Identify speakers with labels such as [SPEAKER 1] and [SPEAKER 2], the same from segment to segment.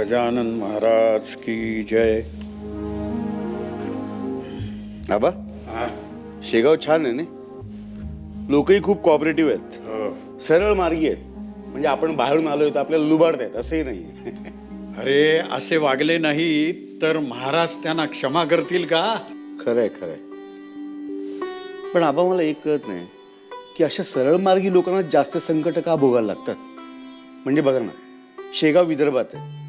[SPEAKER 1] गजानन महाराज की जय.
[SPEAKER 2] आबा शेगाव छान आहे ना. लोकही खूप कॉपरेटिव्ह आहेत, सरळ मार्गी आहेत. म्हणजे आपण बाहेरून आलोय तर आपल्याला लुबाडतायत असंही नाही.
[SPEAKER 1] अरे असे वागले नाही तर महाराज त्यांना क्षमा करतील का?
[SPEAKER 2] खरंय खरंय. पण आबा मला एक कळत नाही की अशा सरळ मार्गी लोकांना जास्त संकट का भोगायला लागतात. म्हणजे बघा ना, शेगाव विदर्भात आहे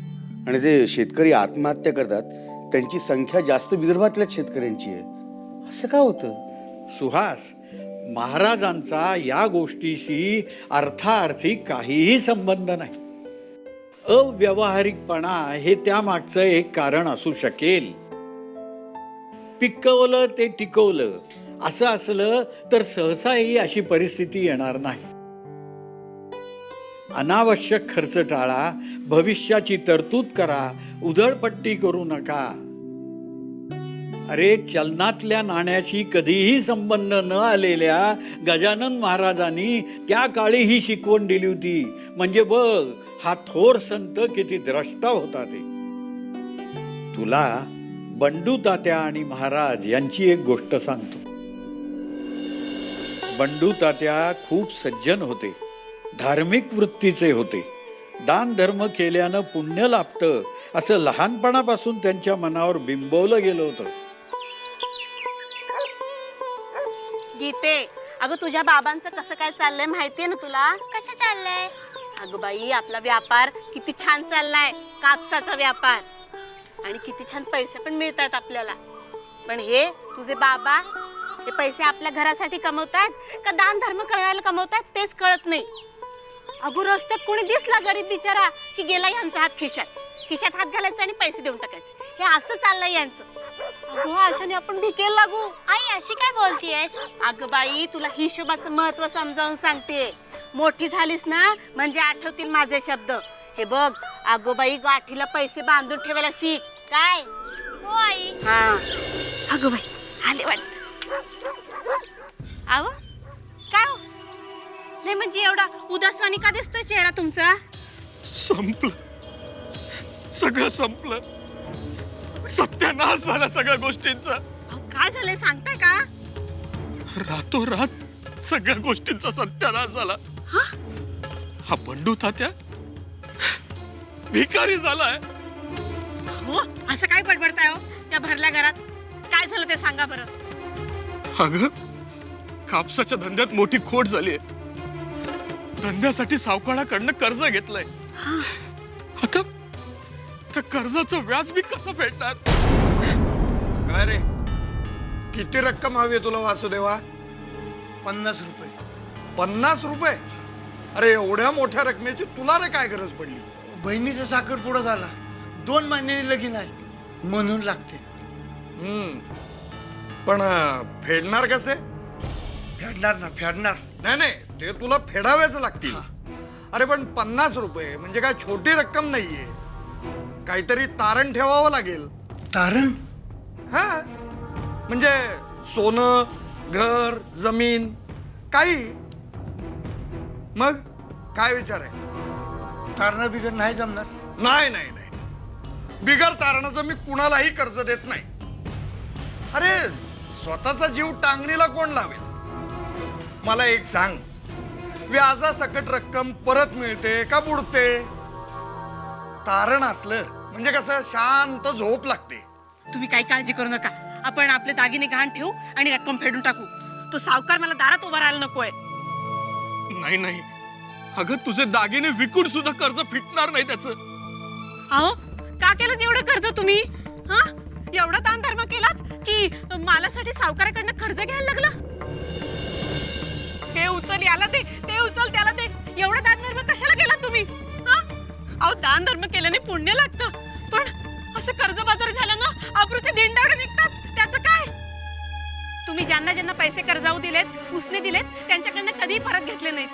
[SPEAKER 2] आणि जे शेतकरी आत्महत्या करतात त्यांची संख्या जास्त विदर्भातल्या शेतकऱ्यांची आहे. असं का होतं?
[SPEAKER 1] सुहास, महाराजांचा या गोष्टीशी अर्थार्थी काहीही संबंध नाही. अव्यावहारिकपणा हे त्यामागचं एक कारण असू शकेल. पिकवलं ते टिकवलं असं असलं तर सहसाही अशी परिस्थिती येणार नाही. अनावश्यक खर्च टाळा, भविष्याची तरतूद करा, उधळपट्टी करू नका. अरे चलनातल्या नाण्याशी कधीही संबंध न आलेल्या गजानन महाराजांनी त्या काळी ही शिकवण दिली होती. म्हणजे बघ, हा थोर संत किती द्रष्टा होता ते. तुला बंडू तात्या आणि महाराज यांची एक गोष्ट सांगतो. बंडू तात्या खूप सज्जन होते, धार्मिक वृत्तीचे होते. दान धर्म केल्यानं पुण्य लाभतं असं लहानपणापासून त्यांच्या मनावर बिंबवलं गेलं होतं.
[SPEAKER 3] गीते, अगं तुझ्या बाबांचं कसं काय चाललंय माहितीये ना तुला?
[SPEAKER 4] कसं चाललंय?
[SPEAKER 3] अगं बाई, आपला व्यापार किती छान चाललाय, कापसाचा व्यापार. आणि किती छान पैसे पण मिळतात आपल्याला. पण हे तुझे बाबा हे पैसे आपल्या घरासाठी कमवतात का दान धर्म करायला कमवतात तेच कळत नाही. अगो रस्त्यात कोणी दिसला गरीब बिचारा की गेला यांचा हात खिशात हात घालायचा आणि पैसे देऊन टाकायचे. हे असं चाललंय यांचं. अगो अशाने आपण भिकेल लागू.
[SPEAKER 4] आई अशी काय बोलतीयस?
[SPEAKER 3] अगं बाई, तुला हिशोबाचं महत्व समजावून सांगते. मोठी झालीस ना म्हणजे आठवतील माझे शब्द. हे बघ अगोबाई, गाठीला पैसे बांधून ठेवायला शिक. काय?
[SPEAKER 4] हो आई.
[SPEAKER 3] हा. अगं बाई आले वाटत. आव काय हो? नाही म्हणजे एवढा उदासवाणी का दिसतोय चेहरा तुमचा?
[SPEAKER 5] संपलं, सगळं संपलं. सत्यानाश झाला सगळ्या गोष्टींचा.
[SPEAKER 3] अहो, काय झालंय सांगताय का?
[SPEAKER 5] रातोरात सगळ्या गोष्टींचा सत्यानाश झाला. हा बंडू तात्या भिकारी झालाय.
[SPEAKER 3] हो, असं काय बडबडताय हो त्या भरल्या घरात? काय झालं ते सांगा बरं.
[SPEAKER 5] अगं, कापसाच्या धंद्यात मोठी खोट झालीये. धंद्यासाठी सावकाराकडनं कर्ज घेतलंय. आता त्या कर्जाचं व्याज मी कसं फेडणार?
[SPEAKER 6] काय रे, किती रक्कम हवी तुला वासुदेवा?
[SPEAKER 7] 50 रुपये.
[SPEAKER 6] 50 रुपये? अरे एवढ्या मोठ्या रकमेची तुला रे काय गरज पडली?
[SPEAKER 7] बहिणीचा साखरपुडा झाला, 2 महिन्यांनी लगीन आहे म्हणून लागते.
[SPEAKER 6] पण फेडणार कसे?
[SPEAKER 7] फेडणार.
[SPEAKER 6] नाही नाही, ते तुला फेडावेच लागतील. अरे पण 50 रुपये म्हणजे काय छोटी रक्कम नाहीये. काहीतरी तारण ठेवावं लागेल.
[SPEAKER 7] तारण?
[SPEAKER 6] हा, म्हणजे सोनं, घर, जमीन काही. मग काय विचार आहे?
[SPEAKER 7] तारण बिगर नाही जमणार.
[SPEAKER 6] नाही नाही नाही, बिगर तारणाचं मी कुणालाही कर्ज देत नाही. अरे स्वतःचा जीव टांगणीला कोण लावेल? मला एक सांग, व्याजासकट रक्कम परत मिळते का बुडते? तारण असलं म्हणजे कसं शांत झोप लागते.
[SPEAKER 3] तुम्ही काही काळजी करू नका. आपण आपले दागिने गहाण ठेवू आणि रक्कम फेडून टाकू. तो सावकार मला दारात उभा राहायला नकोय.
[SPEAKER 5] नाही नाही, अगं तुझे दागिने विकून सुद्धा कर्ज फिटणार नाही त्याचं.
[SPEAKER 3] अहो, का केलं एवढं कर्ज तुम्ही? हा, एवढा दान धर्म केलात की मालासाठी सावकाराकडनं कर्ज घ्यायला लागला? हे उचल याला दे, ते उचल त्याला दे. एवढा दान धर्म कशाला केला तुम्ही? हा, अहो दान धर्म केल्याने पुण्य लागतं, पण असं कर्जबाजारी झालं ना अप्रुती दिंडावडे निघतात. त्याचं काय? तुम्ही ज्यांना ज्यांना पैसे कर्जाऊ दिलेत, उसने दिलेत, त्यांच्याकडनं कधीही परत घेतले नाहीत.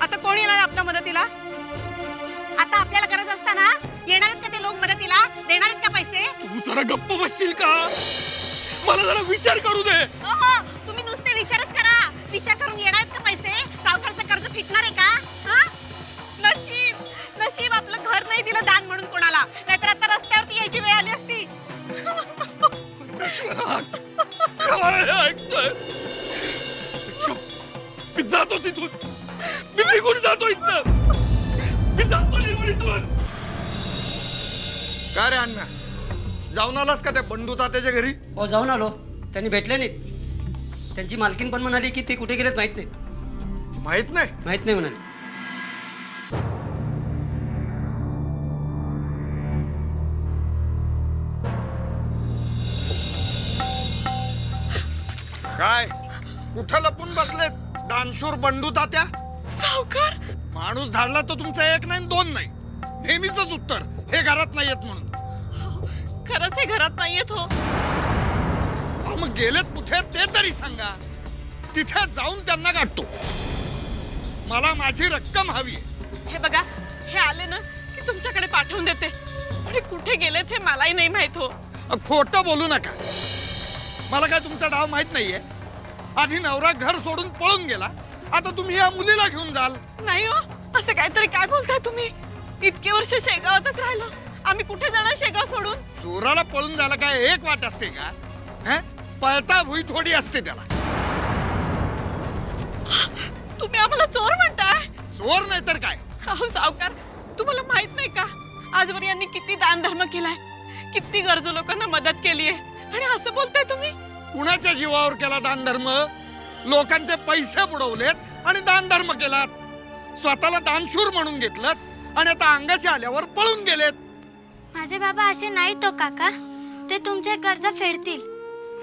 [SPEAKER 3] आता कोण येणार आपल्या मदतीला? आता आपल्याला गरज असताना येणार आहेत का ते लोक मदतीला? देणार आहेत का पैसे?
[SPEAKER 5] तू जरा गप्प बसशील का? मला जरा विचार करू दे.
[SPEAKER 3] हो, तुम्ही नुसते विचारच करा. विचार करून येणार आहेत का पैसे? सावकारचं कर्ज फिटणार आहे का? हा, नशीब आपलं घर नाही दिलं दान म्हणून कोणाला.
[SPEAKER 5] करा. काय ऐकतोय? मी जातोच इथून. मी निघून जातो इथनं. मी जातो निघून इथून.
[SPEAKER 6] काय रे अण्णा, जाऊन आलास का त्या बंडू तात्याच्या घरी?
[SPEAKER 8] हो जाऊन आलो. त्यांनी भेटले नाहीत. त्यांची मालकीन पण म्हणाली की ते कुठे गेलेत माहित नाही.
[SPEAKER 6] माहित नाही.
[SPEAKER 8] माहित नाही म्हणाली.
[SPEAKER 6] काय कुठं लपून बसलेत दानशूर बंडू तात्या?
[SPEAKER 3] सावकार,
[SPEAKER 6] माणूस धाडला तर तुमचं एक नाही दोन नाही, नेहमीच उत्तर हे घरात नाही येत म्हणून.
[SPEAKER 3] खरंच हे घरात नाही येत हो.
[SPEAKER 6] अहो, मग गेलेत कुठे ते तरी सांगा. तिथे जाऊन त्यांना गाठतो. मला माझी रक्कम हवी आहे.
[SPEAKER 3] हे बघा, हे आले ना की तुमच्याकडे पाठवून देते. आणि कुठे गेलेत हे मलाही नाही माहित हो.
[SPEAKER 6] खोटं बोलू नका. मला काय तुमचा डाव माहित नाहीये. आधी नवरा घर सोडून पळून गेला, आता तुम्ही या मुलीला घेऊन जाल.
[SPEAKER 3] नाही हो, असं काहीतरी काय बोलताय तुम्ही? इतके वर्ष शेगावातच राहिलो आम्ही, कुठे जाणार शेगाव सोडून?
[SPEAKER 6] चोराला पळून जायला काय एक वाट असते का? हं? पळता भुई थोडी असते त्याला.
[SPEAKER 3] तुम्ही आम्हाला चोर म्हणताय?
[SPEAKER 6] चोर नाही तर काय.
[SPEAKER 3] अहो सावकार, तुम्हाला माहित नाही का आजवर यांनी किती दान धर्म केलाय, किती गरजू लोकांना मदत केली आहे, आणि असं बोलताय तुम्ही?
[SPEAKER 6] कुणाच्या जीवावर केला दान धर्म? लोकांचे पैसे बुडवलेत आणि दान धर्म केलात. स्वतःला दानशूर म्हणून घेतलं आणि आता अंगाशी आल्यावर पळून गेलेत.
[SPEAKER 4] माझे बाबा असे नाही तो काका. ते तुमचे कर्ज फेडतील.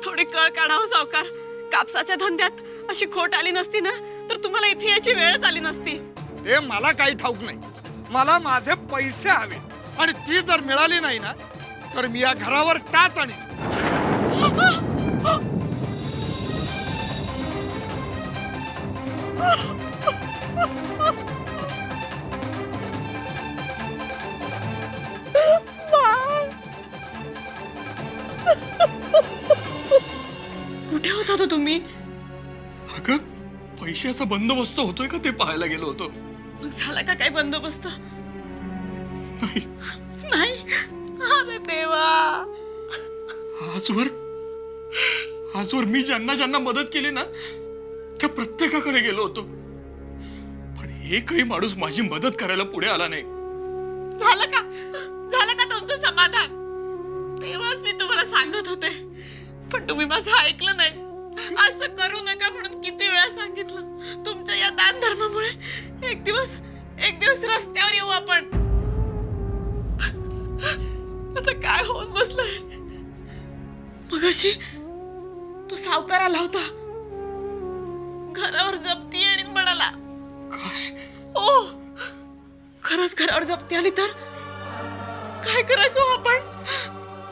[SPEAKER 3] थोडी कळ काढावं सावकार. कापसाच्या धंद्यात अशी खोट आली नसती ना तर तुम्हाला इथे याची वेळच आली नसती.
[SPEAKER 6] ते मला काही ठाऊक नाही. मला माझे पैसे हवे, आणि ती जर मिळाली नाही ना तर मी या घरावर टाच आणीन.
[SPEAKER 3] कुठे होता तो तुम्ही?
[SPEAKER 5] अगं, पैशाचा बंदोबस्त होतोय का ते पाहायला गेलो होतो.
[SPEAKER 3] मग झाला का काय बंदोबस्त?
[SPEAKER 5] नाही,
[SPEAKER 3] नाही. अरे देवा.
[SPEAKER 5] आजवर मी ज्यांना ज्यांना मदत केली ना त्या प्रत्येकाकडे गेलो होतो, पण एकही माणूस माझी मदत करायला पुढे आला नाही.
[SPEAKER 3] झालं का? झालं का तुमचं समाधान? तेव्हाच मी तुम्हाला सांगत होते, पण तुम्ही माझं ऐकलं नाही. असं करू नका म्हणून किती वेळा सांगितलं. तुमच्या या दान धर्मामुळे एक दिवस रस्त्यावर येऊ आपण. आता काय होत बसलंय? मगाशी तो सावकार आला होता, घरावर जप्ती आणि म्हणाला. ओ, खरंच घरावर जप्ती आली तर काय करायचो आपण?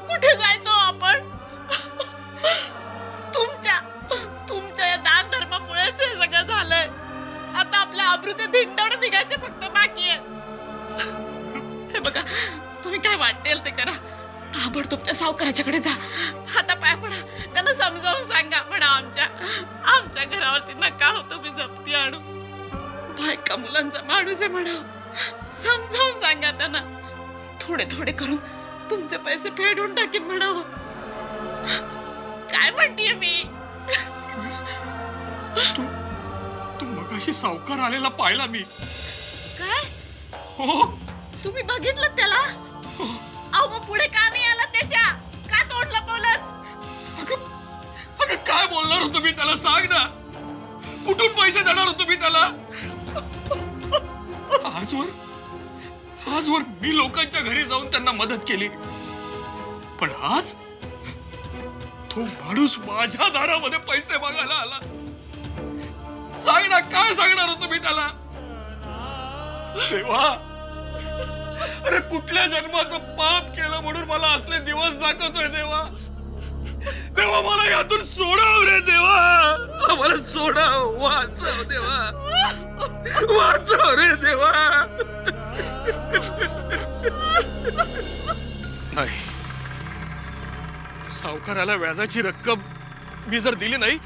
[SPEAKER 3] कुठे जायचो आपण? तुमच्या या दान धर्मामुळेच हे सगळं झालंय. आता आपल्या आबरूचे धिंडवणे निघायचे फक्त बाकी आहे. हे बघा, तुम्ही काय वाटेल ते करा. ताबडतोब त्या सावकाराच्याकडे जा, हाता पाय पडा, त्यांना समजावून सांगा. म्हणा आमच्या घरावरती नका हो तुम्ही जप्ती आणू. बायका मुलांचा माणूस आहे म्हणा. समजावून सांगा त्यांना. थोडे थोडे करून तुमचे पैसे फेडून टाकेन म्हणावं. काय म्हणतीये मी?
[SPEAKER 5] तू मगाशी सावकार आलेला पाहिला मी.
[SPEAKER 3] काय?
[SPEAKER 5] हो,
[SPEAKER 3] तुम्ही बघितलं त्याला? अहो, मग पुढे का नाही आला त्याच्या? का तोंड लपवलं?
[SPEAKER 5] अगं काय बोलणार होतो मी त्याला, सांग ना. कुठून पैसे देणार होतो मी त्याला? आजवर मी लोकांच्या घरी जाऊन त्यांना मदत केली, पण आज तो माणूस माझ्या दारामध्ये पैसे मागायला आला. सांग ना, काय सांगणार होतो मी त्याला? देवा, अरे कुठल्या जन्माचं पाप केलं म्हणून मला असले दिवस दाखवतोय देवा. देवा, मला यातून सोडाव रे देवा. मला सोडाव, वाचव देवा, वाचव रे देवा. नाही, सावकाराला व्याजाची रक्कम मी जर दिली नाही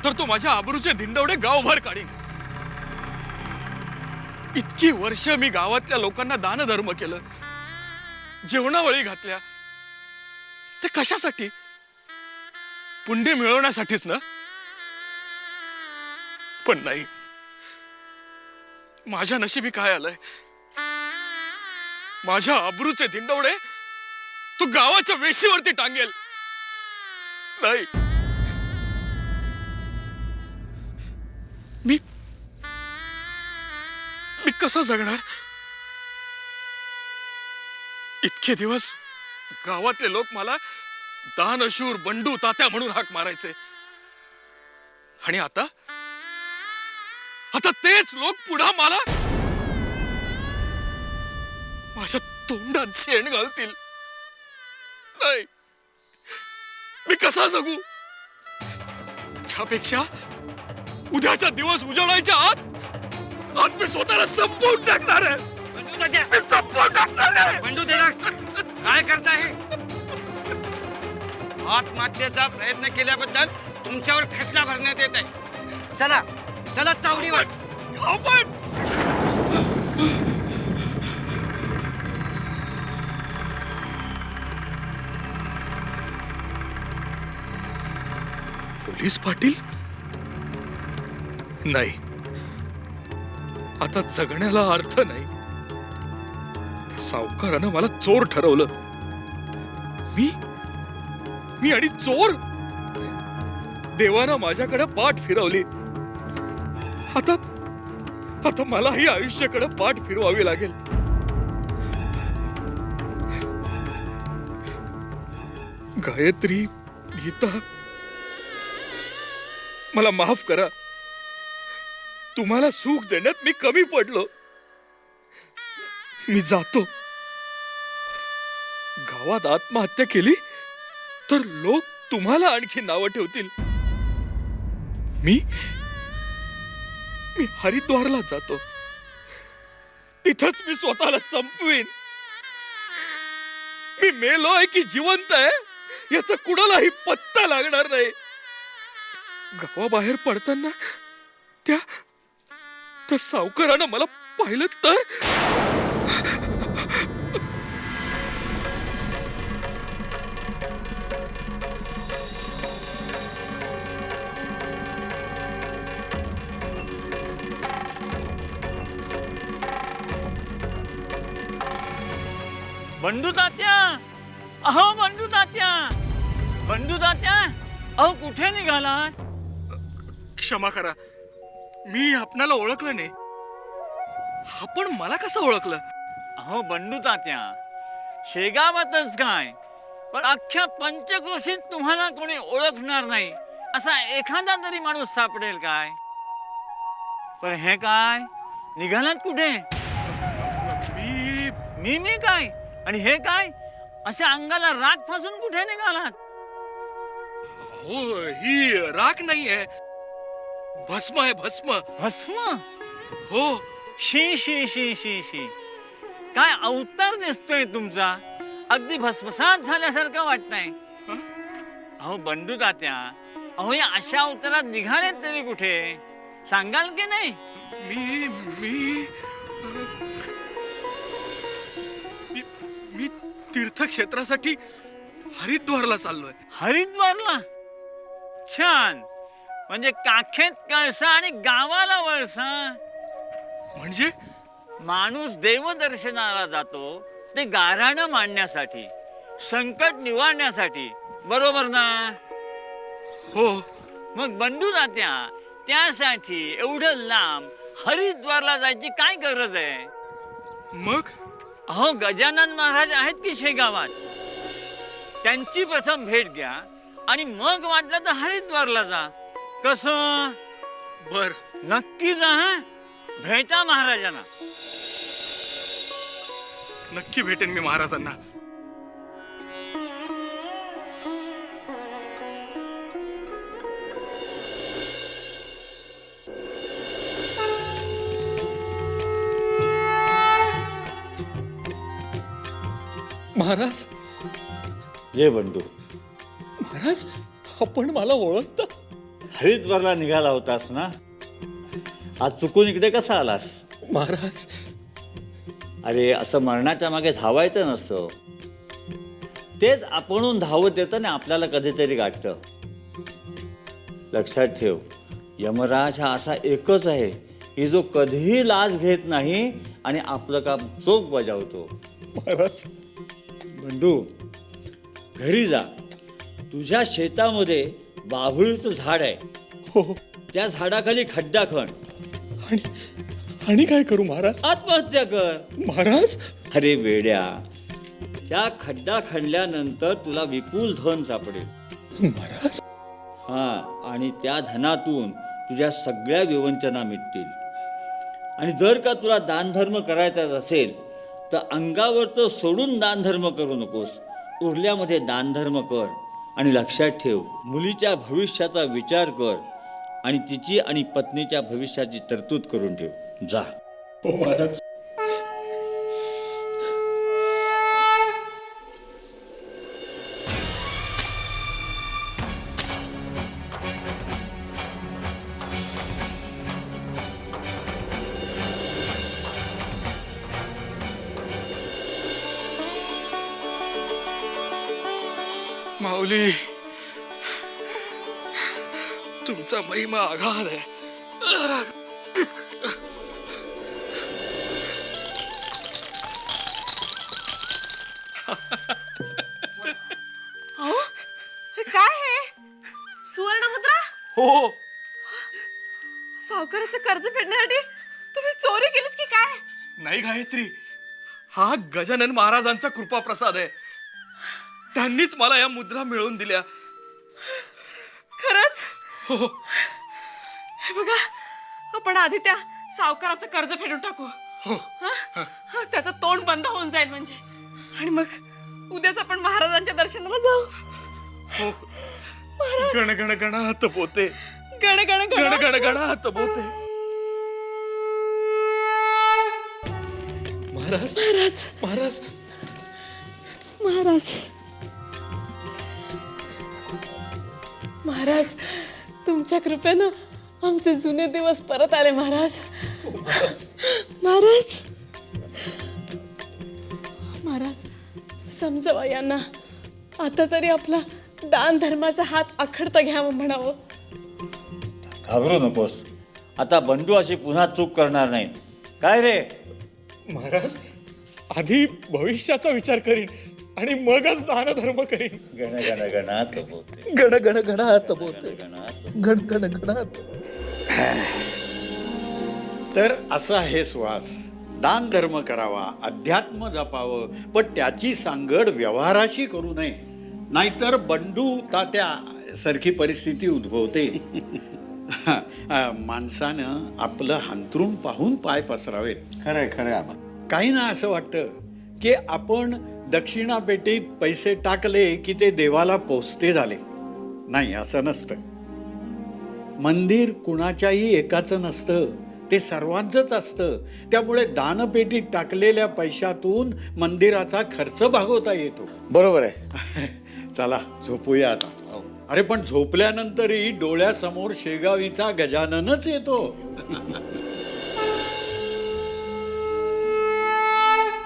[SPEAKER 5] तर तो माझ्या आबरूचे धिंडवडे गावभर काढीन. इतकी वर्ष मी गावातल्या लोकांना दानधर्म केलं, जेवणावळी घातल्या, ते कशासाठी? पुण्य मिळवण्यासाठीच ना? पण नाही, माझ्या नशिबी काय आलंय, माझ्या अब्रूचे धिंडवडे तू गावाच्या वेशीवरती टांगेल. नाही, मी कसा जगणार? इतके दिवस गावातले लोक मला दानशूर, बंडू, तात्या म्हणून हाक मारायचे, आणि आता तेच लोक पुन्हा मला माझ्या तोंडात शेण घालतील. नाही, मी कसा जगू? त्यापेक्षा उद्याचा दिवस उजळायच्या आत मी स्वतःला संपवून टाकणार आहे. मी संपवून टाकणार आहे.
[SPEAKER 8] बंडू त्याला काय करताय? आत्महत्येचा प्रयत्न केल्याबद्दल तुमच्यावर खटला भरण्यात येत आहे. चला चला चावडीवर.
[SPEAKER 5] आपण पोलीस पाटील? नाही, आता जगण्याला अर्थ नाही. सावकारानं मला चोर ठरवलं. मी आणि चोर? देवानं माझ्याकडे पाठ फिरवली. आता मलाही आयुष्याकडे पाठ फिरवावी लागेल. गायत्री, गीता, मला माफ करा. तुम्हाला सुख देण्यात मी कमी पडलो. मी जातो. गावात आत्महत्या केली तर लोक तुम्हाला आणखी नावं ठेवतील. मी हरिद्वारला जातो. तिथंच मी स्वतःला संपवीन. मी मेलोय की जिवंत आहे याचा कुणालाही पत्ता लागणार नाही. गावाबाहेर पडताना त्या सावकारानं मला पाहिलं तर
[SPEAKER 1] बंडू तात्या, अहो बंडू तात्या, बंडू तात्या, अहो कुठे निघालात?
[SPEAKER 5] क्षमा करा, मी आपणाला ओळखलं नाही. आपण मला कसं ओळखलं?
[SPEAKER 1] अहो बंडू तात्या, शेगावातच काय पण अख्ख्या पंचक्रोशीत तुम्हाला कोणी ओळखणार नाही असा एखादा तरी माणूस सापडेल काय? पण हे काय निघालात कुठे? मी काय आणि हे काय अशा अंगाला राख फासून कुठे निघालात?
[SPEAKER 5] हो, ही राख नाहीये, भस्म आहे. भस्म.
[SPEAKER 1] भस्म?
[SPEAKER 5] हो.
[SPEAKER 1] शी शी शी शी शी, काय अवतार दिसतोय तुमचा. अगदी भस्मसात झाल्यासारखं वाटतंय. अहो बंडू तात्या, अहो या अशा अवतारात निघालेत तरी कुठे सांगाल की नाही?
[SPEAKER 5] मी तीर्थक्षेत्रासाठी हरिद्वारला चाललोय.
[SPEAKER 1] हरिद्वारला? छान. म्हणजे काखेत कळसा आणि गावाला वळसा.
[SPEAKER 5] म्हणजे
[SPEAKER 1] माणूस देवदर्शनाला जातो ते गाऱ्हाणं मांडण्यासाठी, संकट निवारण्यासाठी, बरोबर ना?
[SPEAKER 5] हो.
[SPEAKER 1] मग बंडू तात्या, त्यासाठी एवढं लांब हरिद्वारला जायची काय गरज आहे?
[SPEAKER 5] मग
[SPEAKER 1] अहो गजानन महाराज आहेत की शेगावात, त्यांची प्रथम भेट घ्या आणि मग वाटलं तर हरिद्वारला जा. कसं?
[SPEAKER 5] बर,
[SPEAKER 1] नक्की जा. हं? भेटा महाराजांना.
[SPEAKER 5] नक्की भेटेन मी महाराजांना. महाराज,
[SPEAKER 1] जय बंडू.
[SPEAKER 5] महाराज, आपण मला ओळखता?
[SPEAKER 1] हरिद्वारला निघाला होतास ना, आज चुकून इकडे कसा आलास?
[SPEAKER 5] महाराज,
[SPEAKER 1] अरे असं मरणाच्या मागे धावायचं नसतं, तेच आपणहून धावत येतं ना आपल्याला कधीतरी गाठतं.
[SPEAKER 9] लक्षात ठेव, यमराज हा असा एकच आहे की जो कधीही लाच घेत नाही आणि आपलं काम चोख बजावतो.
[SPEAKER 5] महाराज
[SPEAKER 9] बंडू, घरी जा. तुझ्या शेतामध्ये बाभुळीचं झाड आहे.
[SPEAKER 5] हो
[SPEAKER 9] त्या झाडाखाली खड्डा खण.
[SPEAKER 5] आणि आणि काय करू महाराज?
[SPEAKER 9] आत्महत्या कर.
[SPEAKER 5] महाराज
[SPEAKER 9] अरे वेड्या, त्या खड्डा खणल्यानंतर तुला विपुल धन सापडेल.
[SPEAKER 5] महाराज
[SPEAKER 9] हां, आणि त्या धनातून तुझ्या सगळ्या विवंचना मिटतील. आणि जर का तुला दानधर्म करायचाच असेल तर अंगावर तर सोडून दानधर्म करू नकोस, उरल्यामध्ये दानधर्म कर. आणि लक्षात ठेव, मुलीच्या भविष्याचा विचार कर आणि तिची आणि पत्नीच्या भविष्याची तरतूद करून ठेव. जा.
[SPEAKER 5] हो महाराज. माऊली, तुमचा महिमा आघात आहे.
[SPEAKER 3] अहो, हे काय हे सुवर्ण मुद्रा?
[SPEAKER 5] हो
[SPEAKER 3] सावकाराचं कर्ज फेडण्यासाठी तुम्ही चोरी केलीत की काय?
[SPEAKER 5] नाही गायत्री, हा गजानन महाराजांचा कृपा प्रसाद आहे. त्यांनीच मला या मुद्रा मिळवून दिल्या.
[SPEAKER 3] खरंच?
[SPEAKER 5] हो
[SPEAKER 3] हे बघा, आपण आधी त्या सावकाराचं कर्ज फेडून टाकू.
[SPEAKER 5] हो
[SPEAKER 3] हं? त्याचं तोंड बंद होऊन जाईल म्हणजे. आणि मग उद्याच आपण महाराजांच्या दर्शनाला जाऊ.
[SPEAKER 5] हो. गण गण गणात पोते,
[SPEAKER 3] गण गण
[SPEAKER 5] गण
[SPEAKER 3] गण
[SPEAKER 5] गण गणात पोते. महाराज
[SPEAKER 3] महाराज
[SPEAKER 5] महाराज
[SPEAKER 3] महाराज महाराज, तुमच्या कृपेनं आमचे जुने दिवस परत आले महाराज. महाराज महाराज, समजवा यांना. आता तरी आपला दान धर्माचा हात आखडता घ्यावं म्हणावं.
[SPEAKER 9] घाबरू नकोस, आता बंडू अशी पुन्हा चूक करणार नाही. काय रे?
[SPEAKER 5] महाराज, आधी भविष्याचा विचार करीन आणि मगच दान धर्म करीन.
[SPEAKER 9] गण गण गणात बोलते,
[SPEAKER 5] गण गण गणात पोते,
[SPEAKER 9] गणात.
[SPEAKER 5] गण गण गणात.
[SPEAKER 1] तर असा हे सुहास, दान धर्म करावा, अध्यात्म जपावं, पण त्याची सांगड व्यवहाराशी करू नये, नाहीतर बंडू तात्या सारखी परिस्थिती उद्भवते. माणसानं आपलं हांतरून पाहून पाय पसरावेत.
[SPEAKER 2] खरंय खरंय आबा.
[SPEAKER 1] काही ना असं वाटतं की आपण दक्षिणापेटीत पैसे टाकले की ते देवाला पोचते झाले. नाही, असं नसतं. मंदिर कुणाच्याही एकाचं नसतं, ते सर्वांचंच असतं. त्यामुळे दानपेटीत टाकलेल्या पैशातून मंदिराचा खर्च भागवता येतो.
[SPEAKER 2] बरोबर आहे.
[SPEAKER 1] चला झोपूया आता. अरे पण झोपल्यानंतरही डोळ्यासमोर शेगावीचा गजाननच येतो.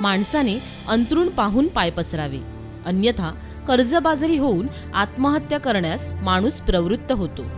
[SPEAKER 10] माणसाने अंतरुण पाहून पाय पसरावे, अन्यथा कर्जबाजारी होऊन आत्महत्या करण्यास माणूस प्रवृत्त होतो.